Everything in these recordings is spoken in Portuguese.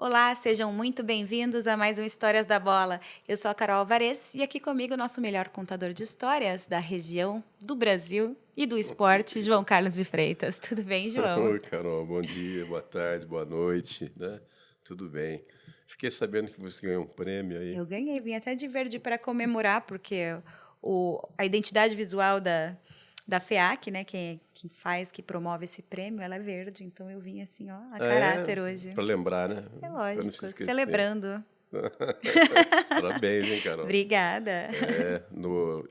Olá, sejam muito bem-vindos a mais um Histórias da Bola. Eu sou a Carol Alvarez e aqui comigo o nosso melhor contador de histórias da região, do Brasil e do esporte, João Carlos de Freitas. Tudo bem, João? Oi, Carol, bom dia, boa tarde, boa noite, né? Tudo bem. Fiquei sabendo que você ganhou um prêmio aí. Eu ganhei, vim até de verde para comemorar, porque a identidade visual da FEAC, né, quem faz, que promove esse prêmio, ela é verde. Então eu vim assim, ó, a Ah, é? caráter hoje. Para lembrar, né? É Para não se lógico, esquecer. celebrando. Parabéns, hein, Carol? Obrigada. É, num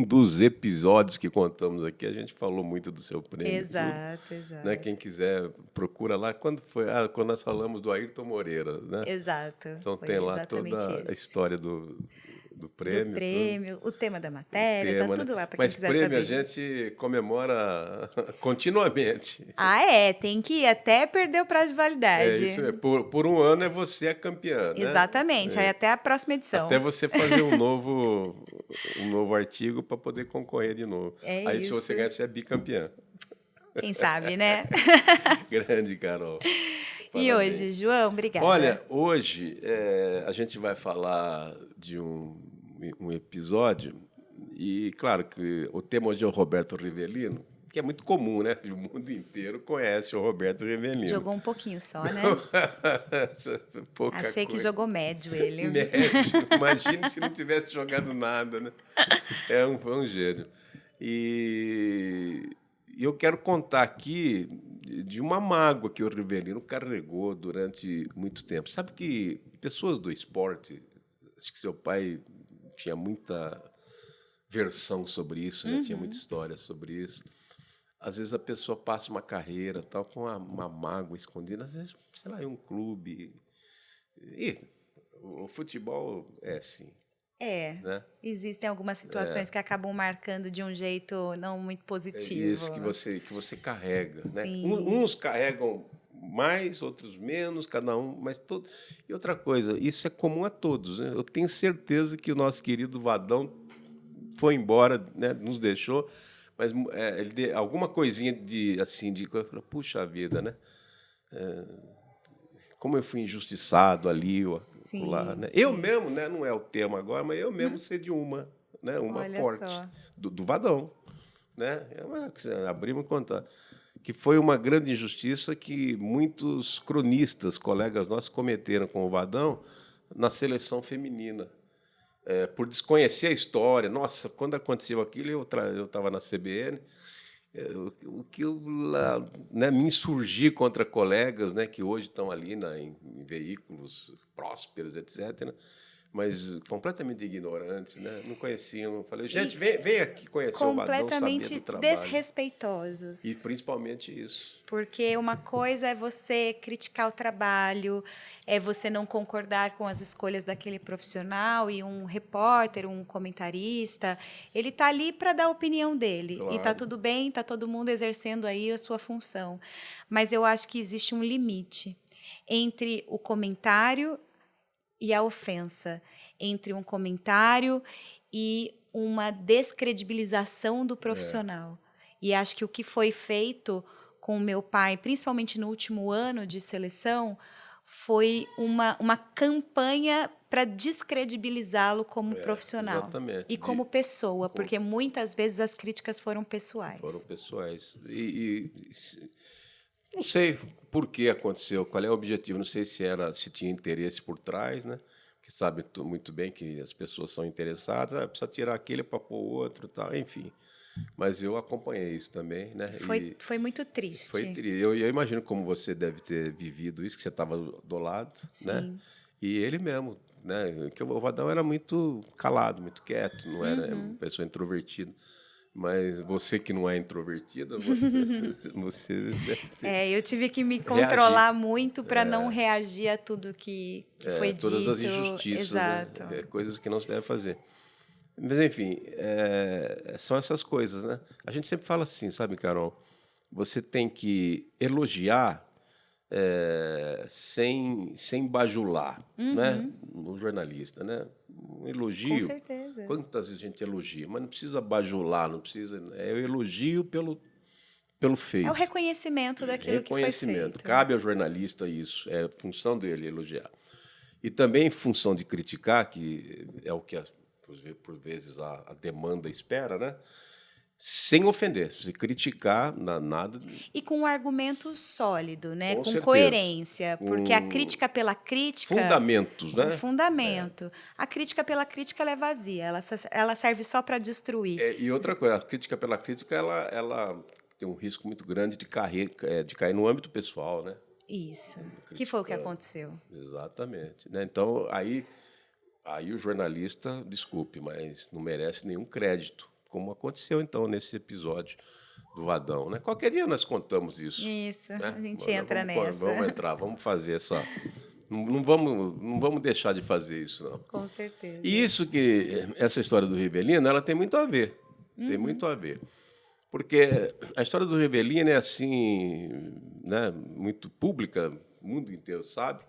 dos episódios que contamos aqui, a gente falou muito do seu prêmio e tudo, Exato, né? exato. Quem quiser, procura lá. Quando foi? Ah, quando nós falamos do Ayrton Moreira, né? Exato, Então foi tem lá exatamente toda a esse. história do Do prêmio, tudo. prêmio, o tema da O matéria, tá tema, né? tudo lá para quem Mas quiser prêmio a saber. gente comemora continuamente. Ah, é, tem que ir até perder o prazo de É isso validade. mesmo. Por um ano é você a campeã, né? Exatamente, aí até a próxima Até edição. você fazer um novo artigo para poder concorrer de novo. É Aí, se você isso. ganhar, você é bicampeã. Quem sabe, né? Grande, Carol. E hoje, Parabéns. João, obrigada. Olha, hoje a gente vai falar de um episódio, e claro que o tema hoje é o Roberto Rivelino, que é muito comum, né? O mundo inteiro conhece o Roberto Rivelino. Jogou um pouquinho só, né? Pouca Achei que coisa. jogou médio ele. Médio. Imagine se não tivesse jogado nada, né? Foi um gênio. E eu quero contar aqui de uma mágoa que o Rivelino carregou durante muito tempo. Sabe que pessoas do esporte, acho que seu pai tinha muita versão sobre isso, né? Tinha muita história sobre isso. Às vezes a pessoa passa uma carreira tal com uma mágoa escondida, às vezes, sei lá, em um clube. E o futebol é assim, É, né? existem algumas situações que acabam marcando de um jeito não muito É positivo. isso que você carrega, né? Sim. Uns carregam mais, outros menos, cada um, mas todo. E outra coisa, isso é comum a todos, né? Eu tenho certeza que o nosso querido Vadão foi embora, né? Nos deixou, mas alguma coisinha de assim de coisa, eu falei, puxa vida, né? Como eu fui injustiçado ali ou lá, Sim, né? Eu sim. mesmo, né? Não é o tema agora, mas eu mesmo sei de uma, né? Uma Olha forte só. do Vadão, né? Abrimos e contar que foi uma grande injustiça que muitos cronistas, colegas nossos, cometeram com o Vadão na seleção feminina. Por desconhecer a história. Nossa, quando aconteceu aquilo, eu estava na CBN, o que eu lá, né, me insurgi contra colegas, né, que hoje estão ali em veículos prósperos, etc., mas completamente ignorantes, né, não conheciam. Eu falei, gente, E vem aqui conhecer o Vadão, saber do completamente trabalho. E desrespeitosos. principalmente isso. Porque uma coisa é você criticar o trabalho, é você não concordar com as escolhas daquele profissional e um repórter, um comentarista, ele está ali para dar a opinião dele. E está Claro. tudo bem, está todo mundo exercendo aí a sua função. Mas eu acho que existe um limite entre o comentário e a ofensa, entre um comentário e uma descredibilização do profissional. E acho que o que foi feito com o meu pai, principalmente no último ano de seleção, foi uma campanha para descredibilizá-lo como profissional Exatamente. e como pessoa, Com- porque muitas vezes as críticas foram Foram pessoais. pessoais. Não sei por que aconteceu, qual é o objetivo, não sei se tinha interesse por trás, né? Que sabe muito bem que as pessoas são interessadas, precisa tirar aquele para pôr outro, tal, enfim. Mas eu acompanhei isso também, né? Foi muito triste. Eu imagino como você deve ter vivido isso, que você estava do lado, né? Sim. E ele mesmo, né? Que o Vadão era muito calado, muito quieto, não era uma pessoa introvertida. Mas você que não é introvertida, você deve ter É, eu tive que me reagir. controlar muito para não reagir a tudo que foi Todas as dito. injustiças, né? Exato. Coisas que não se deve fazer. Mas, enfim, são essas coisas, né? A gente sempre fala assim, sabe, Carol? Você tem que elogiar sem bajular, né? No jornalista, né? Um Com elogio, certeza. quantas vezes a gente elogia, mas não precisa bajular, não precisa. É o elogio pelo É o feito. reconhecimento daquilo que foi Reconhecimento. feito. Cabe ao jornalista isso, é função dele elogiar. E também função de criticar, que é o que, por vezes, a demanda espera, né? Sem ofender. Se criticar, nada... E com um argumento sólido, né? Com Com certeza. coerência. Porque a Com crítica pela crítica... fundamentos, Com né? fundamento. A crítica pela crítica ela é vazia. Ela serve só para destruir. E outra coisa, a crítica pela crítica, ela tem um risco muito grande de cair no âmbito pessoal, né? Isso. Que foi o que aconteceu. Exatamente. Né? Então, aí o jornalista, desculpe, mas não merece nenhum crédito, como aconteceu, então, nesse episódio do Vadão. Né? Qualquer dia nós contamos isso. Isso, né? a gente entra nessa. Vamos entrar, vamos fazer essa... Não vamos deixar de fazer isso, não. Com certeza. E essa história do Rivelino, ela tem muito a ver. Tem muito a ver. Porque a história do Rivelino é assim, né, muito pública, o mundo inteiro sabe.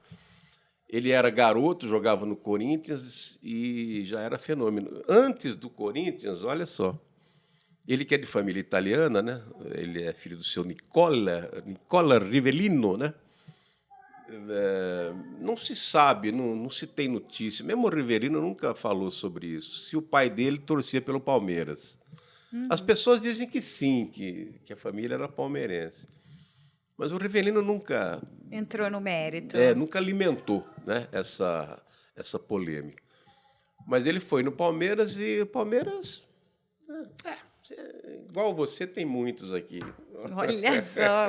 Ele era garoto, jogava no Corinthians e já era fenômeno. Antes do Corinthians, olha só, ele que é de família italiana, né? Ele é filho do seu Nicola Rivellino, né? Não se sabe, não se tem notícia. Mesmo o Rivellino nunca falou sobre isso. Se o pai dele torcia pelo Palmeiras. As pessoas dizem que sim, que a família era palmeirense. Mas o Rivellino nunca... Entrou no mérito. Nunca alimentou, né, essa polêmica. Mas ele foi no Palmeiras e o Palmeiras... igual você, tem muitos aqui. Olha só.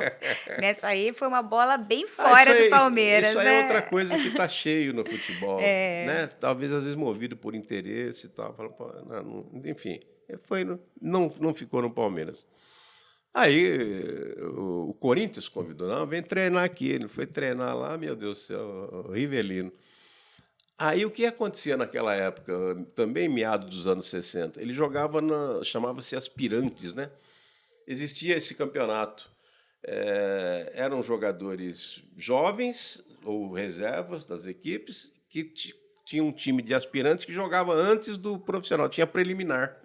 Nessa aí foi uma bola bem fora do Palmeiras, isso né? é outra coisa que está cheio no futebol. Né? Talvez, às vezes, movido por interesse e tal. Enfim, não ficou no Palmeiras. Aí o Corinthians convidou, não, vem treinar aqui. Ele foi treinar lá, meu Deus do céu, o Rivelino. Aí o que acontecia naquela época, também meados dos anos 60? Ele jogava chamava-se Aspirantes, né? Existia esse campeonato. Eram jogadores jovens ou reservas das equipes que tinham um time de aspirantes que jogava antes do profissional, tinha preliminar.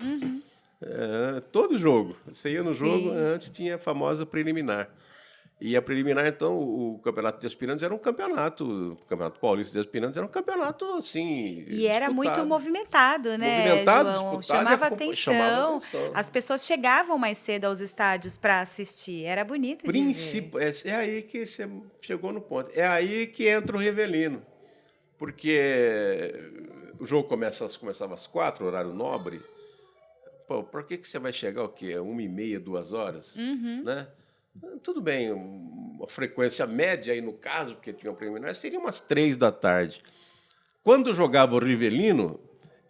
Todo jogo. Você ia no jogo, antes tinha a famosa preliminar. E a preliminar, então, o campeonato de aspirantes era um campeonato, o Campeonato Paulista de Aspirantes era um campeonato, assim, E era disputado. muito movimentado, né, Movimentado, João? disputado, Chamava atenção. atenção. As pessoas chegavam mais cedo aos estádios para assistir. Era bonito de ver. É aí que você chegou no ponto. É aí que entra o Rivelino. Porque o jogo começava às 4, horário nobre. Pô, por que você vai chegar o quê? 1h30, 2 horas? Né? Tudo bem, a frequência média, aí no caso, porque tinha o preliminar, seria umas 3 da tarde. Quando jogava o Rivelino,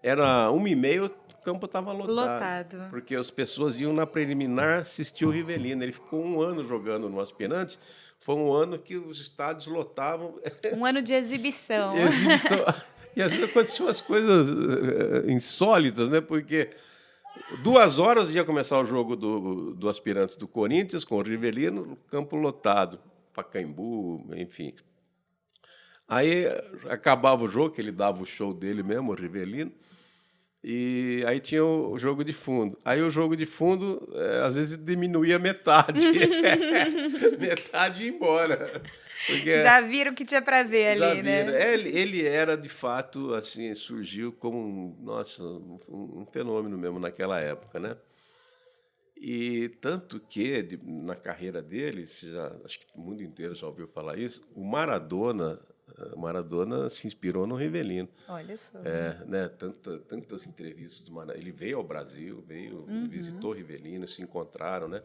era 1h30, o campo estava lotado. Porque as pessoas iam na preliminar assistir o Rivelino. Ele ficou 1 ano jogando no Aspirante. Foi um ano que os estádios lotavam. Um ano de exibição. E às vezes aconteciam umas coisas insólitas, né? Porque 2 horas ia começar o jogo do Aspirantes do Corinthians, com o Rivelino, campo lotado, Pacaembu, enfim. Aí acabava o jogo, que ele dava o show dele mesmo, o Rivelino, e aí tinha o jogo de fundo. Aí o jogo de fundo, às vezes, diminuía metade. Metade ia embora. Porque já viram o que tinha para ver ali, né? Ele era, de fato, assim, surgiu como um fenômeno mesmo naquela época, né? E tanto que, na carreira dele, acho que o mundo inteiro já ouviu falar isso, o Maradona se inspirou no Rivelino. Olha só. Né? Tantas entrevistas do Maradona. Ele veio ao Brasil, visitou o Rivelino, se encontraram, né?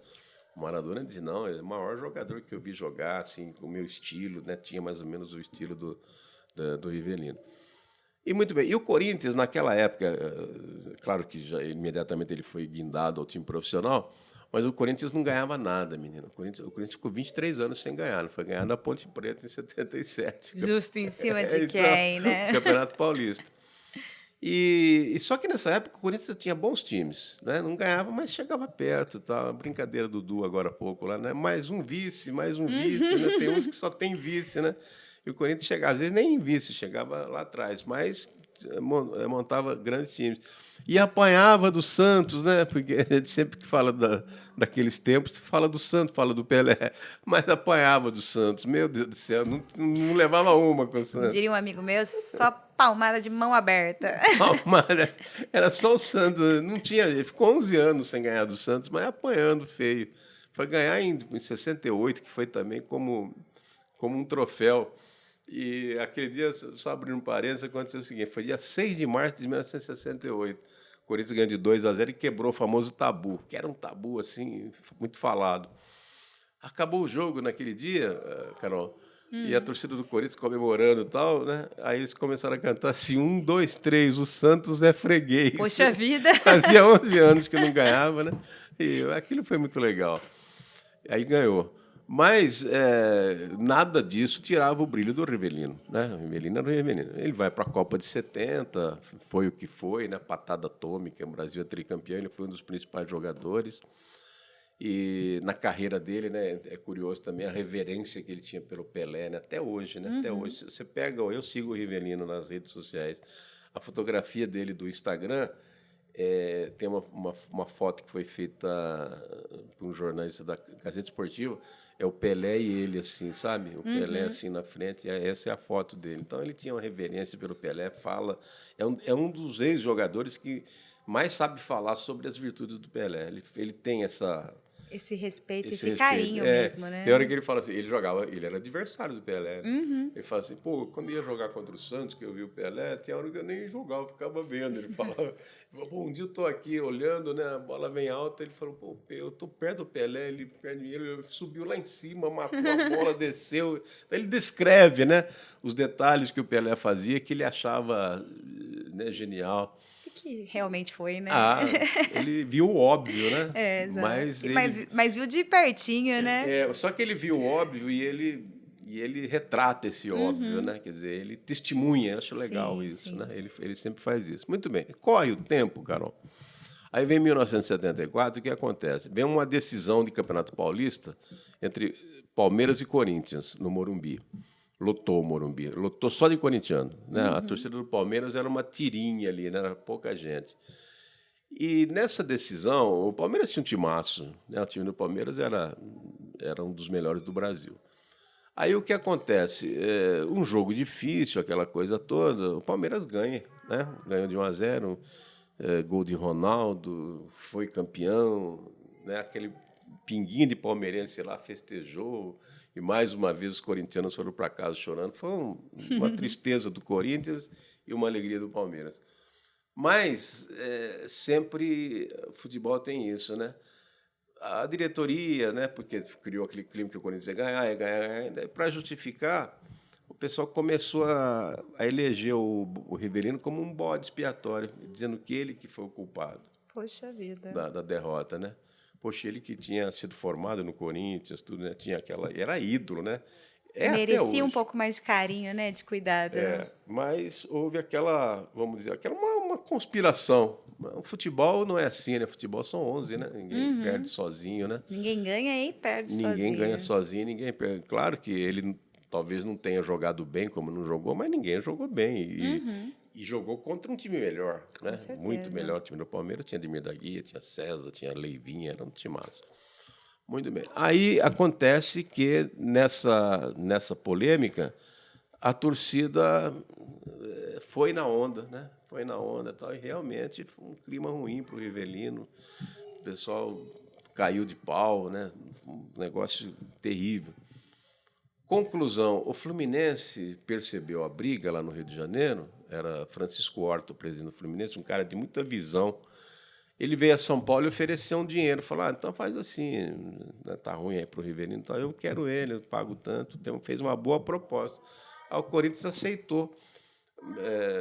O Maradona disse, não, ele é o maior jogador que eu vi jogar, assim, com o meu estilo, né? Tinha mais ou menos o estilo do Rivelino. E muito bem. E o Corinthians, naquela época, claro que já imediatamente ele foi guindado ao time profissional, mas o Corinthians não ganhava nada, menina. O Corinthians ficou 23 anos sem ganhar, não foi ganhar na Ponte Preta em 77. Justo em cima de quem, né? Campeonato Paulista. E só que nessa época o Corinthians tinha bons times, né? Não ganhava, mas chegava perto, tá? Brincadeira do Dudu agora há pouco lá, né? Mais um vice, né? Tem uns que só tem vice, né? E o Corinthians chegava, às vezes nem em vice, chegava lá atrás, mas montava grandes times. E apanhava do Santos, né? Porque a gente sempre que fala daqueles tempos, fala do Santos, fala do Pelé, mas apanhava do Santos. Meu Deus do céu, não levava uma com o Como Santos. diria um amigo meu, só palmada de mão aberta. Palmada, era só o Santos. Não tinha, ele ficou 11 anos sem ganhar do Santos, mas apanhando feio. Foi ganhar em 68, que foi também como um troféu. E aquele dia, só abrindo um parênteses, aconteceu o seguinte, foi dia 6 de março de 1968. O Corinthians ganhou de 2-0 e quebrou o famoso tabu, que era um tabu, assim, muito falado. Acabou o jogo naquele dia, Carol, e a torcida do Corinthians comemorando e tal, né? Aí eles começaram a cantar assim, 1, 2, 3, o Santos é freguês. Poxa vida! Fazia 11 anos que não ganhava, né? E aquilo foi muito legal. Aí ganhou. Mas nada disso tirava o brilho do Rivelino, né? O Rivelino era o Rivelino. Ele vai para a Copa de 70, foi o que foi, né? Patada atômica, o Brasil é tricampeão, ele foi um dos principais jogadores. E na carreira dele, né, é curioso também a reverência que ele tinha pelo Pelé, né? Até hoje, né? Até hoje. Você pega, eu sigo o Rivelino nas redes sociais, a fotografia dele do Instagram. Tem uma foto que foi feita por um jornalista da Gazeta Esportiva, é o Pelé e ele, assim, sabe? O Pelé, assim, na frente, essa é a foto dele. Então, ele tinha uma reverência pelo Pelé, é um dos ex-jogadores que mais sabe falar sobre as virtudes do Pelé. Ele tem Esse respeito, esse respeito. carinho mesmo, né? Tem hora que ele fala assim, ele era adversário do Pelé. Né? Ele fala assim, pô, quando ia jogar contra o Santos, que eu vi o Pelé, tinha hora que eu nem jogava, eu ficava vendo. Ele falava, pô, um dia eu tô aqui olhando, né, a bola vem alta, ele falou, pô, eu tô perto do Pelé, ele perto de mim, ele subiu lá em cima, matou a bola, desceu. Então, ele descreve, né, os detalhes que o Pelé fazia, que ele achava, né, genial. Que realmente foi, né? Ele viu o óbvio, né? Exato. Mas viu de pertinho, né? Só que ele viu o óbvio e ele retrata esse óbvio, né? Quer dizer, ele testemunha, acho legal isso, né? Ele sempre faz isso. Muito bem. Corre o tempo, Carol. Aí vem 1974, o que acontece? Vem uma decisão de Campeonato Paulista entre Palmeiras e Corinthians, no Morumbi. Lotou o Morumbi, lotou só de corintiano. Né? A torcida do Palmeiras era uma tirinha ali, né? Era pouca gente. E nessa decisão, o Palmeiras tinha um timaço. Né? O time do Palmeiras era um dos melhores do Brasil. Aí o que acontece? Um jogo difícil, aquela coisa toda, o Palmeiras ganha. Né? Ganhou de 1-0, gol de Ronaldo, foi campeão. Né? Aquele pinguinho de palmeirense lá festejou. E, mais uma vez, os corintianos foram para casa chorando. Foi uma tristeza do Corinthians e uma alegria do Palmeiras. Mas sempre o futebol tem isso, né? A diretoria, né, porque criou aquele clima que o Corinthians ia ganhar. Para justificar, o pessoal começou a eleger o Rivelino como um bode expiatório, dizendo que ele que foi o culpado. Poxa vida. Da derrota, né? Poxa, ele que tinha sido formado no Corinthians, tudo, né? Tinha era ídolo, né? Merecia um pouco mais de carinho, né? De cuidado. Mas houve vamos dizer, uma conspiração. O futebol não é assim, né? O futebol são 11, né? Ninguém perde sozinho, né? Ninguém ganha e perde sozinho. Ninguém ganha sozinho, ninguém perde. Claro que ele talvez não tenha jogado bem como não jogou, mas ninguém jogou bem. E jogou contra um time melhor, né? Muito melhor. O time do Palmeiras tinha Ademir da Guia, tinha César, tinha Leivinha, era um timaço. Muito bem. Aí acontece que nessa polêmica a torcida foi na onda, né? Foi na onda, tal, e realmente foi um clima ruim para o Rivelino. O pessoal caiu de pau, né? Um negócio terrível. Conclusão, o Fluminense percebeu a briga lá no Rio de Janeiro, era Francisco Horta, o presidente do Fluminense, um cara de muita visão. Ele veio a São Paulo e ofereceu um dinheiro. Falou, então faz assim, tá ruim aí para o Rivelino, então eu quero ele, eu pago tanto. Fez uma boa proposta. Aí o Corinthians aceitou,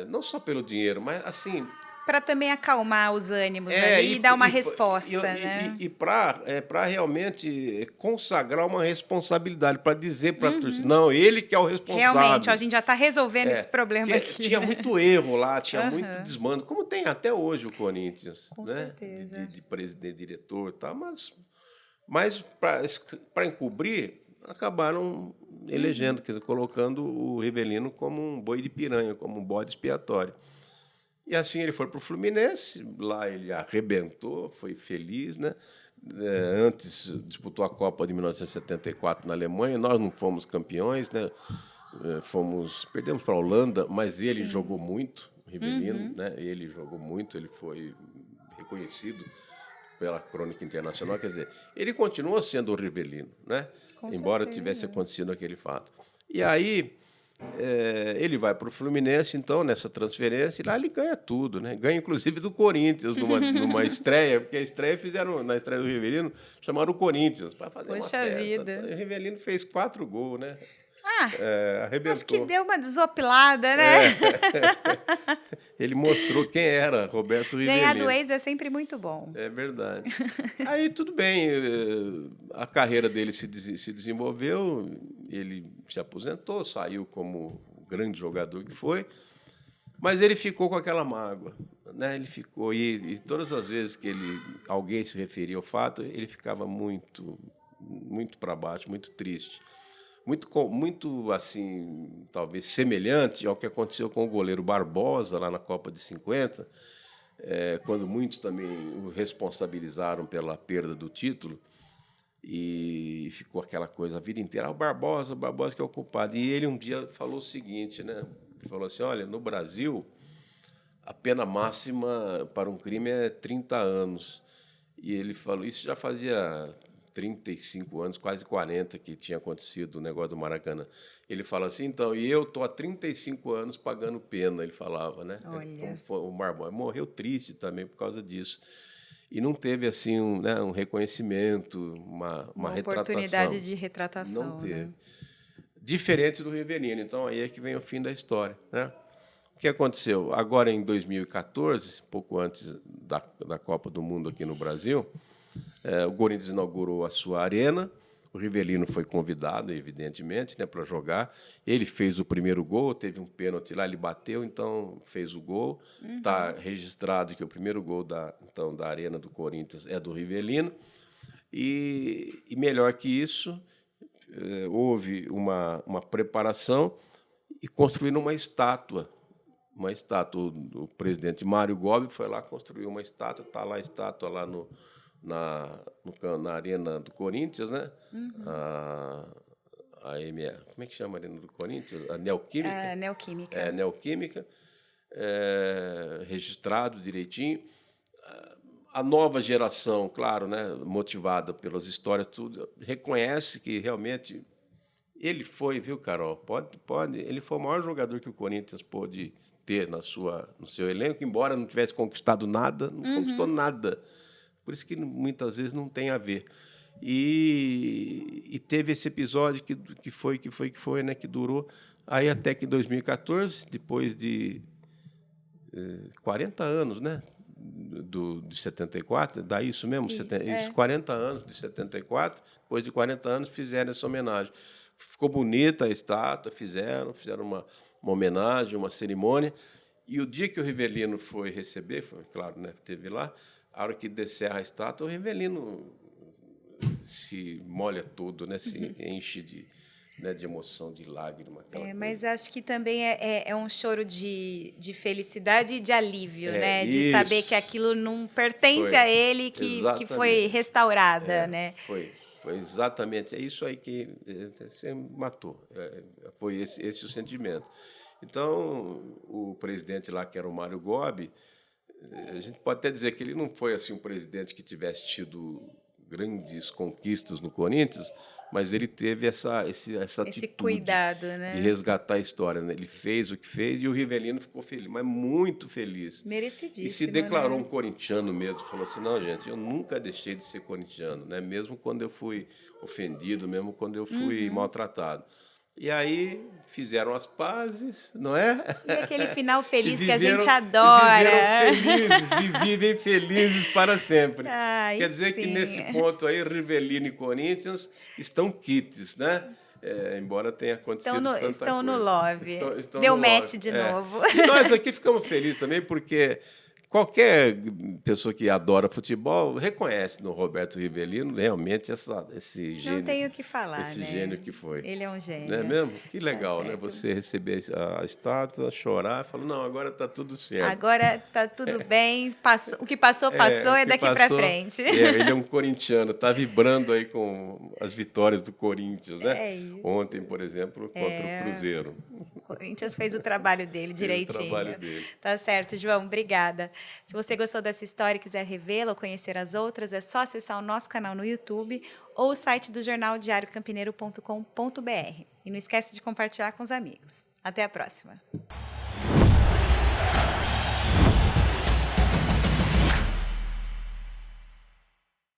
não só pelo dinheiro, mas assim... Para também acalmar os ânimos ali e dar uma resposta, né? E para realmente consagrar uma responsabilidade, para dizer para a torcida, não, ele que é o responsável. Realmente, a gente já está resolvendo esse problema aqui. Tinha muito erro lá, tinha muito desmando, como tem até hoje o Corinthians. Com né? certeza. De presidente, diretor e tal, mas para encobrir, acabaram elegendo, quer dizer, colocando o Rivelino como um boi de piranha, como um bode expiatório. E assim ele foi para o Fluminense, lá ele arrebentou, foi feliz, né? Antes disputou a Copa de 1974 na Alemanha, nós não fomos campeões, né? Perdemos para a Holanda, mas ele jogou muito, o Rivelino, né? Ele jogou muito, ele foi reconhecido pela crônica internacional, quer dizer, ele continua sendo o Rivelino, né? Embora tivesse acontecido aquele fato. E aí ele vai para o Fluminense, então, nessa transferência, e lá ele ganha tudo, né? Ganha, inclusive, do Corinthians, numa estreia, porque a estreia fizeram, na estreia do Rivelino, chamaram o Corinthians para fazer uma festa. Vida. O Rivelino fez 4 gols, né? Arrebentou. Acho que deu uma desopilada, né? Ele mostrou quem era Roberto Rivelino. Ganhar do ex é sempre muito bom. É verdade. Aí tudo bem, a carreira dele se desenvolveu, ele se aposentou, saiu como o grande jogador que foi, mas ele ficou com aquela mágoa, né? Ele ficou, e todas as vezes que alguém se referia ao fato, ele ficava muito para baixo, muito triste. Muito assim, talvez semelhante ao que aconteceu com o goleiro Barbosa lá na Copa de 50, quando muitos também o responsabilizaram pela perda do título, e ficou aquela coisa a vida inteira, o Barbosa que é o culpado. E ele um dia falou o seguinte, né? Ele falou assim, olha, no Brasil, a pena máxima para um crime é 30 anos. E ele falou, isso já fazia 35 anos, quase 40, que tinha acontecido o negócio do Maracanã. Ele fala assim, então, e eu estou há 35 anos pagando pena, ele falava, né? Olha. O Barbosa morreu triste também por causa disso. E não teve assim um reconhecimento, uma retratação. Oportunidade de retratação. Não teve. Né? Diferente do Rivelino. Então, aí é que vem o fim da história, né? O que aconteceu? Agora, em 2014, pouco antes da Copa do Mundo aqui no Brasil, o Corinthians inaugurou a sua arena, o Rivelino foi convidado, evidentemente, né, para jogar. Ele fez o primeiro gol, teve um pênalti lá, ele bateu, então fez o gol. Está registrado que o primeiro gol da arena do Corinthians é do Rivelino. E melhor que isso, houve uma preparação e construíram uma estátua. O presidente Mário Gobi foi lá construir uma estátua, está lá a estátua lá na arena do Corinthians, né? Como é que chama a arena do Corinthians? A Neoquímica? Neoquímica. Neoquímica, registrado direitinho. A nova geração, claro, né, motivada pelas histórias, tudo, reconhece que realmente ele foi, viu, Carol? Pode. Ele foi o maior jogador que o Corinthians pôde ter no seu elenco, embora não tivesse conquistado nada, não conquistou nada. Por isso que muitas vezes não tem a ver. E teve esse episódio que foi, né, que durou aí até que em 2014, depois de 40 anos, né, de 74, dá isso mesmo? 40 anos de 74, depois de 40 anos fizeram essa homenagem. Ficou bonita a estátua, fizeram uma homenagem, uma cerimônia. E o dia que o Rivelino foi receber, claro, né, teve lá, a hora que descer a estátua, o Rivelino se molha todo, né, se enche de emoção, de lágrima. Mas acho que também é um choro de felicidade e de alívio, né? De isso. Saber que aquilo não pertence a ele, que foi restaurada, né? Foi exatamente. É isso aí que você matou. Foi esse o sentimento. Então, o presidente lá, que era o Mário Gobi, a gente pode até dizer que ele não foi assim um presidente que tivesse tido grandes conquistas no Corinthians, mas ele teve essa atitude cuidado, né, de resgatar a história, né? Ele fez o que fez e o Rivelino ficou feliz, mas muito feliz. Merecidíssimo. E se declarou um corintiano mesmo, falou assim, não, gente, eu nunca deixei de ser corintiano, né? Mesmo quando eu fui ofendido, mesmo quando eu fui maltratado. E aí fizeram as pazes, não é? E aquele final feliz que a gente adora. E vivem felizes para sempre. Ai, quer dizer que nesse ponto aí, Rivelino e Corinthians estão quites, né? Embora tenha acontecido tanta coisa. Estão no love. Estão Deu no match love. de novo. E nós aqui ficamos felizes também porque qualquer pessoa que adora futebol reconhece no Roberto Rivelino realmente esse gênio. Não tenho o que falar, Esse né? gênio que foi. Ele é um gênio. Não é mesmo? Que Tá legal, né? certo. Você receber a estátua, chorar, falar, não, agora está tudo certo. Agora tá tudo bem, o que passou, passou, é daqui para frente. Ele é um corintiano, está vibrando aí com as vitórias do Corinthians, né? É isso. Ontem, por exemplo, contra o Cruzeiro. O Corinthians fez o trabalho dele direitinho. o trabalho dele. Tá certo, João, obrigada. Se você gostou dessa história e quiser revê-la ou conhecer as outras, é só acessar o nosso canal no YouTube ou o site do jornal diariocampineiro.com.br. E não esquece de compartilhar com os amigos. Até a próxima.